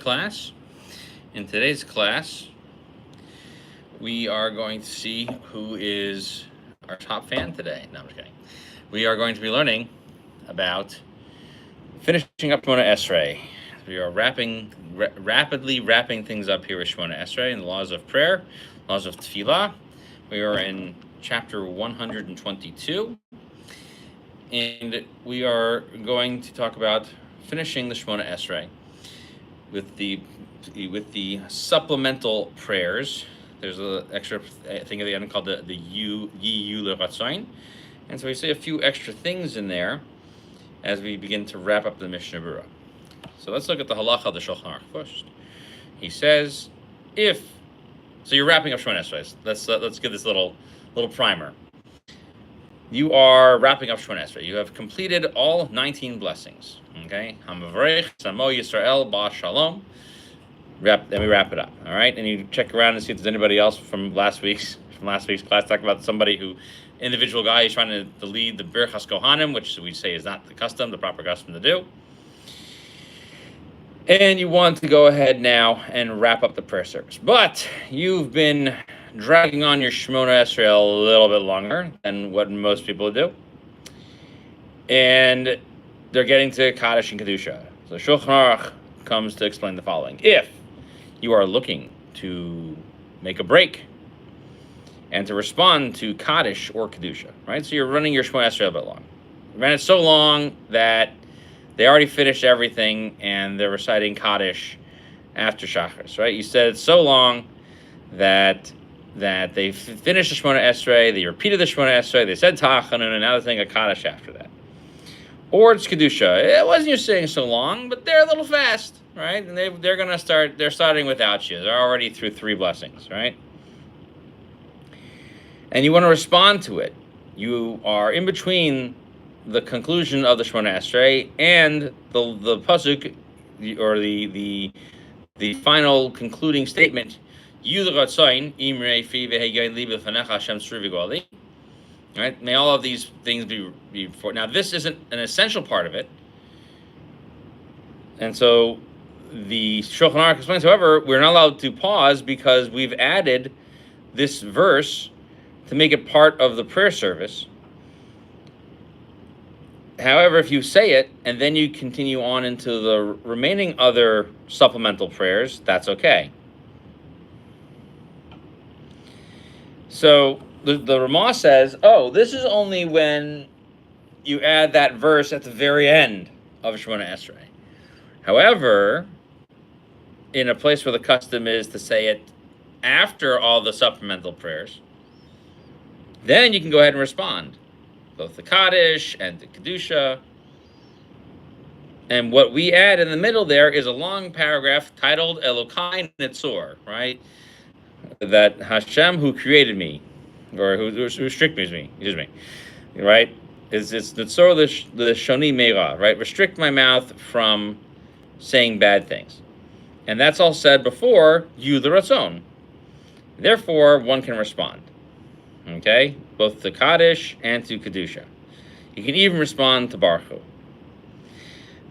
class. In today's class, we are going to see who is our top fan today. No, I'm just kidding. We are going to be learning about finishing up Shemona Esrei. We are rapidly wrapping things up here with Shemona Esrei and the laws of prayer, laws of Tefillah. We are in chapter 122, and we are going to talk about finishing the Shemona Esrei with the supplemental prayers. There's an extra thing at the end called the Yi Leratzain, and so we say a few extra things in there as we begin to wrap up the Mishnah Berurah. So let's look at the halacha of the Shulchan Aruch first. He says, so you're wrapping up Shemona Esrei. Let's give this little primer. You are wrapping up Shemona Esrei. You have completed all 19 blessings. Okay, Hamavarech Samo Yisrael Ba Shalom. Then we wrap it up. All right, and you check around and see if there's anybody else from last week's class. Talk about somebody individual guy who's trying to lead the Birchas Kohanim, which we say is not the proper custom to do. And you want to go ahead now and wrap up the prayer service. But you've been dragging on your Shemona Esrei a little bit longer than what most people do. And they're getting to Kaddish and Kedusha. So Shulchan Aruch comes to explain the following. If you are looking to make a break and to respond to Kaddish or Kedusha, right? So you're running your Shemona Esrei a bit long. You ran it so long that they already finished everything and they're reciting Kaddish after Shachris, right? You said it's so long that they finished the Shemona Esrei, they repeated the Shemona Esrei, they said Tachanun, and now they're saying a Kaddish after that. Or it's Kedusha. It wasn't you saying so long, but they're a little fast, right? And they're starting without you. They're already through 3 blessings, right? And you want to respond to it. You are in between the conclusion of the Shemona Esrei and the pasuk, or the final concluding statement. Right? May all of these things be for. Now, this isn't an essential part of it, and so the Shulchan Aruch explains. However, we're not allowed to pause because we've added this verse to make it part of the prayer service. However, if you say it and then you continue on into the remaining other supplemental prayers, that's okay. So the Ramah says, this is only when you add that verse at the very end of Shemona Esrei. However, in a place where the custom is to say it after all the supplemental prayers, then you can go ahead and respond, both the Kaddish and the Kedusha. And what we add in the middle there is a long paragraph titled Elokai Netzor, right? That Hashem who created me, or who restricted me, right? It's Netzor the Shoni Meira, right? Restrict my mouth from saying bad things. And that's all said before you the Ratzon. Therefore, one can respond. Okay? Both to Kaddish and to Kedusha. You can even respond to Baruch Hu.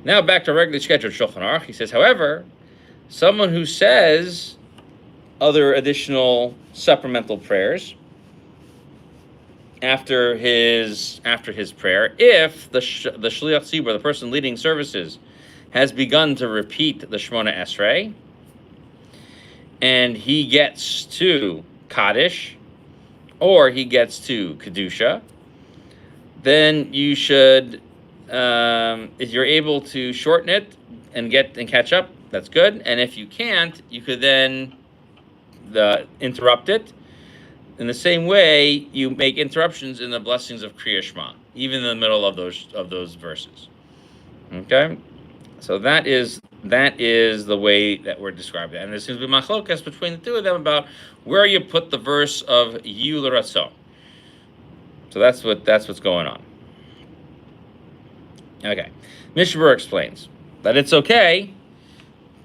Now back to regularly scheduled Shulchan Aruch. He says, however, someone who says other additional supplemental prayers after his prayer, if the Shliach Tzibur, the person leading services, has begun to repeat the Shemona Esrei, and he gets to Kaddish, or he gets to Kedusha, then you should, if you're able to shorten it and catch up, that's good. And if you can't, you could then interrupt it. In the same way, you make interruptions in the blessings of Kriya Shema, even in the middle of those verses. Okay, so that is the way that we're describing it. And there seems to be machlokas between the two of them about where you put the verse of Yu l'Ratzon. So that's what's going on. Okay, Mishnah Berurah explains that it's okay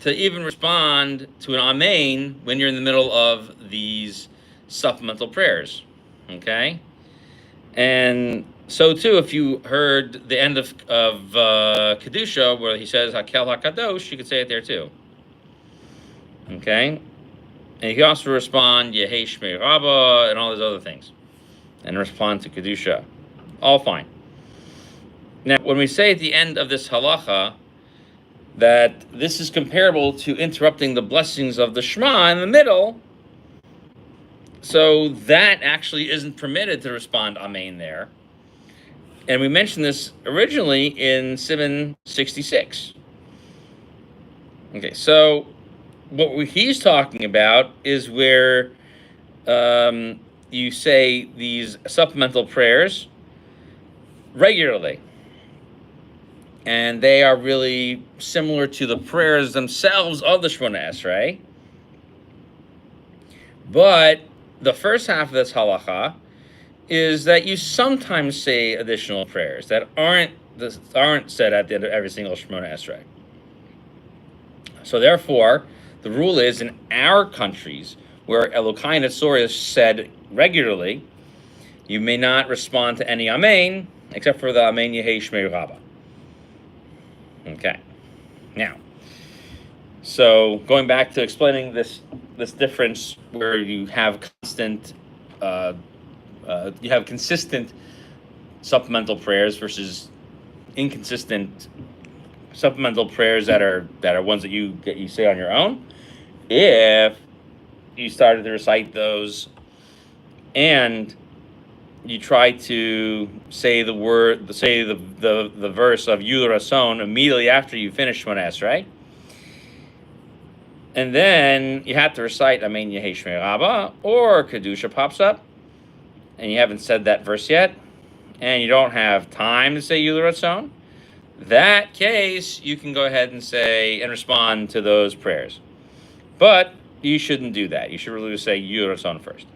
to even respond to an Amen when you're in the middle of these supplemental prayers. Okay, and so too, if you heard the end of Kedusha where he says Hakel HaKadosh, you could say it there too. Okay? And you can also respond Yehei Shmei Rabba and all those other things. And respond to Kedusha. All fine. Now, when we say at the end of this halacha that this is comparable to interrupting the blessings of the Shema in the middle, so that actually isn't permitted to respond Amen there. And we mentioned this originally in Siman 66. Okay, so what he's talking about is where you say these supplemental prayers regularly. And they are really similar to the prayers themselves of the Shemona Esrei. But the first half of this halacha is that you sometimes say additional prayers that aren't said at the end of every single Shemona Esrei. So therefore, the rule is in our countries where Elokai Netzor is said regularly, you may not respond to any Amen except for the Amen Yehei Shmei Rabba. Okay. Now, so going back to explaining this difference where you have consistent supplemental prayers versus inconsistent supplemental prayers that are ones that you say on your own. If you started to recite those and you try to say the verse of Yul Rason immediately after you finish Shemona Esrei, and then you have to recite Amen Yehei Shmei Rabba, or Kedusha pops up, and you haven't said that verse yet, and you don't have time to say Yul Rason, that case you can go ahead and say and respond to those prayers. But you shouldn't do that. You should really say Yul Rason first.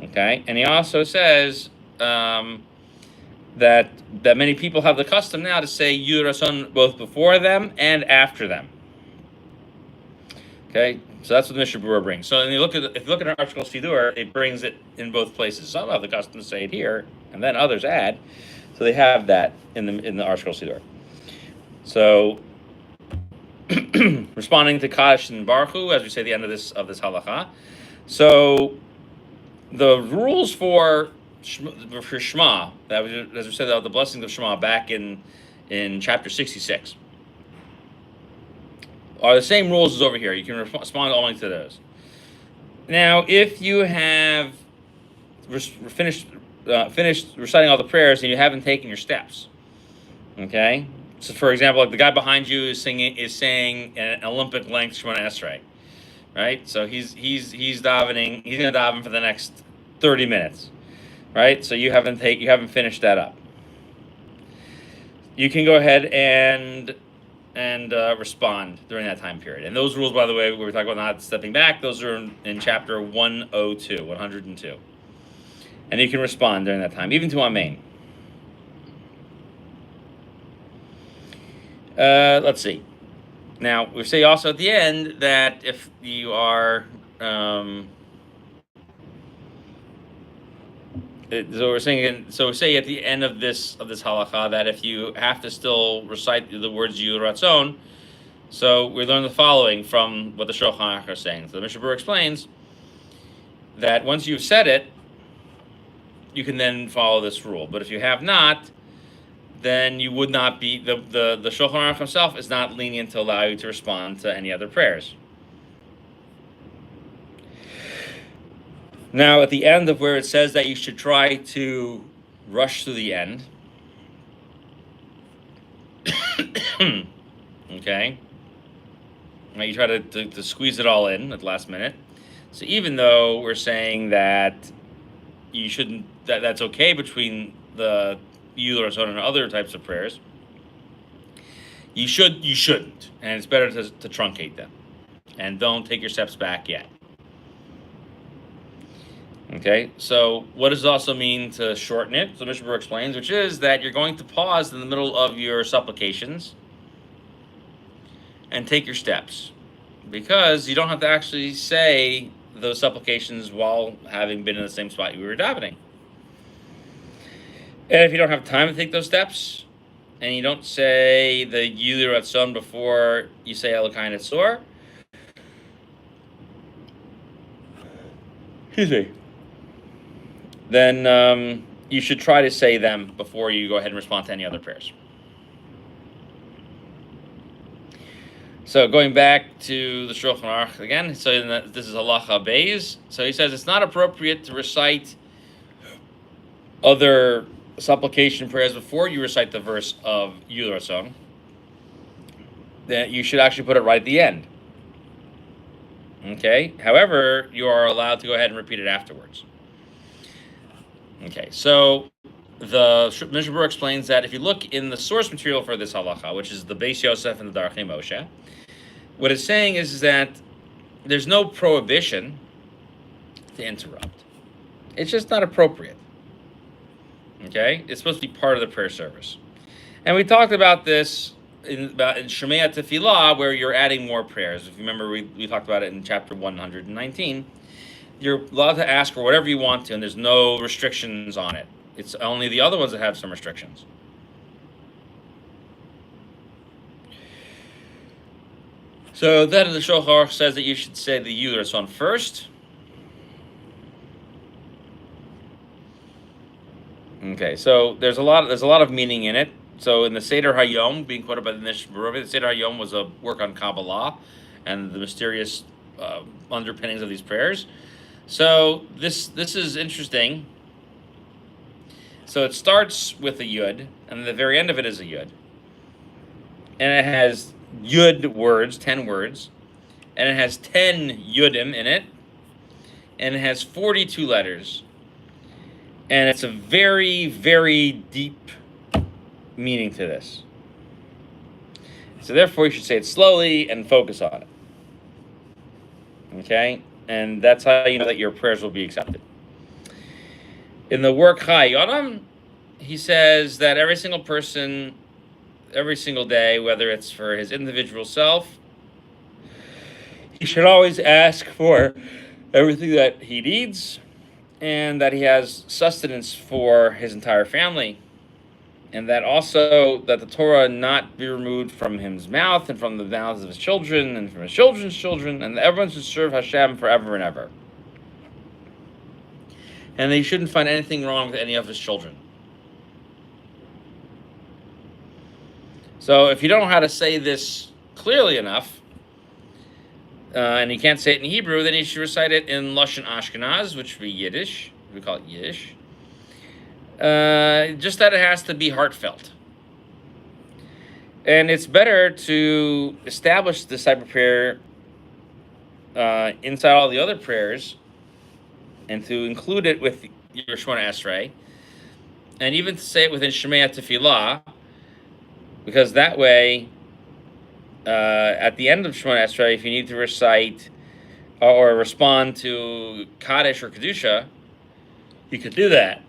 Okay, and he also says that many people have the custom now to say Yul Rason both before them and after them. Okay, so that's what the Mishnah Berurah brings. So if you look at our article Sidur, it brings it in both places. Some have the custom to say it here, and then others add. So they have that in the article Sidur. So responding to Kaddish and Baruch Hu, as we say at the end of this halacha. So the rules for Shema, that was, as we said, the blessings of Shema back in chapter 66, are the same rules as over here. You can respond only to those. Now, if you have finished reciting all the prayers and you haven't taken your steps, okay. So, for example, like the guy behind you is saying an Olympic length Shemona Esrei, right? So he's davening. He's going to daven for the next 30 minutes, right? So you haven't finished that up. You can go ahead and respond during that time period. And those rules, by the way, we were talking about not stepping back. Those are in chapter 102. And you can respond during that time, even to Amen. Let's see. Now, we say also at the end that if you are, so we're saying again, so we say at the end of this halacha that if you have to still recite the words Yul Ratzon, so we learn the following from what the Shulchan Aruch is saying. So the Mishnah Berurah explains that once you've said it, you can then follow this rule. But if you have not, then you would not be, the Shulchan Aruch himself is not lenient to allow you to respond to any other prayers. Now, at the end of where it says that you should try to rush to the end, okay, now you try to squeeze it all in at the last minute. So even though we're saying that you shouldn't, that's okay between the Yul Ratzon and other types of prayers, you shouldn't, and it's better to truncate them, and don't take your steps back yet. Okay, so what does it also mean to shorten it? So Mishnah Berurah explains, which is that you're going to pause in the middle of your supplications and take your steps, because you don't have to actually say those supplications while having been in the same spot you were davening. And if you don't have time to take those steps, and you don't say the Yul Ratzon before you say Elokai Netzor, excuse me, then you should try to say them before you go ahead and respond to any other prayers. So going back to the Shulchan Aruch again, so this is Halacha Beis. So he says it's not appropriate to recite other supplication prayers before you recite the verse of Yud Ratzon. That you should actually put it right at the end. Okay. However, you are allowed to go ahead and repeat it afterwards. Okay. So the Mishnah Berurah explains that if you look in the source material for this halacha, which is the Beis Yosef and the Darchei Moshe, what it's saying is that there's no prohibition to interrupt. It's just not appropriate. Okay? It's supposed to be part of the prayer service. And we talked about this in Shemei Tefillah, where you're adding more prayers. If you remember, we talked about it in chapter 119. You're allowed to ask for whatever you want to, and there's no restrictions on it. It's only the other ones that have some restrictions. So then the Shulchan Aruch says that you should say the Yud Ratzon first. Okay, so there's a lot of meaning in it. So in the Seder Hayom, being quoted by the Mishnah Berurah, the Seder Hayom was a work on Kabbalah and the mysterious underpinnings of these prayers. So this is interesting. So it starts with a Yud, and the very end of it is a Yud. And it has Yud words, 10 words, and it has 10 Yudim in it, and it has 42 letters. And it's a very, very deep meaning to this. So therefore, you should say it slowly and focus on it. Okay? And that's how you know that your prayers will be accepted. In the work Chai Yodam, he says that every single person, every single day, whether it's for his individual self, he should always ask for everything that he needs, and that he has sustenance for his entire family, and that also that the Torah not be removed from his mouth and from the mouths of his children and from his children's children, and that everyone should serve Hashem forever and ever. And that he shouldn't find anything wrong with any of his children. So if you don't know how to say this clearly enough, and you can't say it in Hebrew, then you should recite it in Lashon Ashkenaz, which would be Yiddish. We call it Yiddish. Just that it has to be heartfelt. And it's better to establish this type of prayer inside all the other prayers, and to include it with your Shemona Esrei, and even to say it within Shemei Tefillah, because that way, at the end of Shemona Esrei, if you need to recite or respond to Kaddish or Kedusha, you could do that,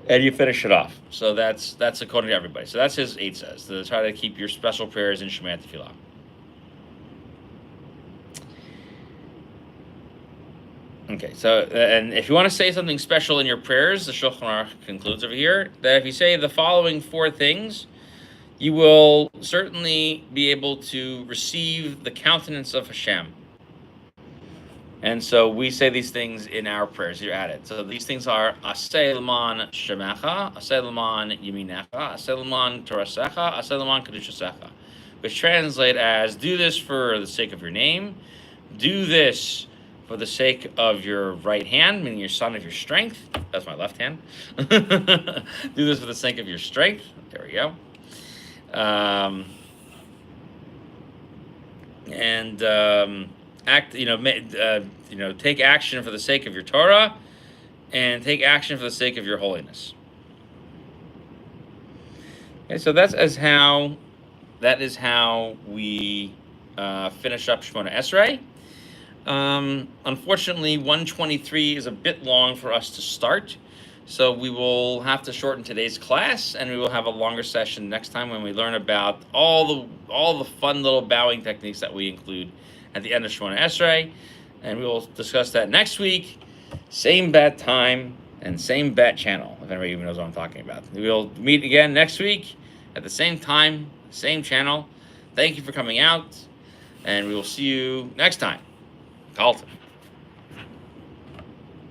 and you finish it off. So that's according to everybody. So that's his 8 says, to try to keep your special prayers in Shemona Tefillah. Okay, so, and if you want to say something special in your prayers, the Shulchan Aruch concludes over here, that if you say the following 4 things, you will certainly be able to receive the countenance of Hashem. And so we say these things in our prayers. You're at it. So these things are Aseh L'man Shemecha, Aseh L'man Yeminecha, Aseh L'man Torasecha, Aseh L'man Kedushasecha, which translate as, do this for the sake of your name, do this for the sake of your right hand, meaning your son of your strength. That's my left hand. Do this for the sake of your strength. There we go. Take action for the sake of your Torah, and take action for the sake of your holiness. Okay, so that is how we finish up Shemona Esrei. Unfortunately, 123 is a bit long for us to start, so we will have to shorten today's class, and we will have a longer session next time when we learn about all the fun little bowing techniques that we include at the end of Shemona Esrei, and we will discuss that next week. Same bat time and same bat channel, if anybody even knows what I'm talking about. We will meet again next week at the same time, same channel. Thank you for coming out, and we will see you next time. Carlton.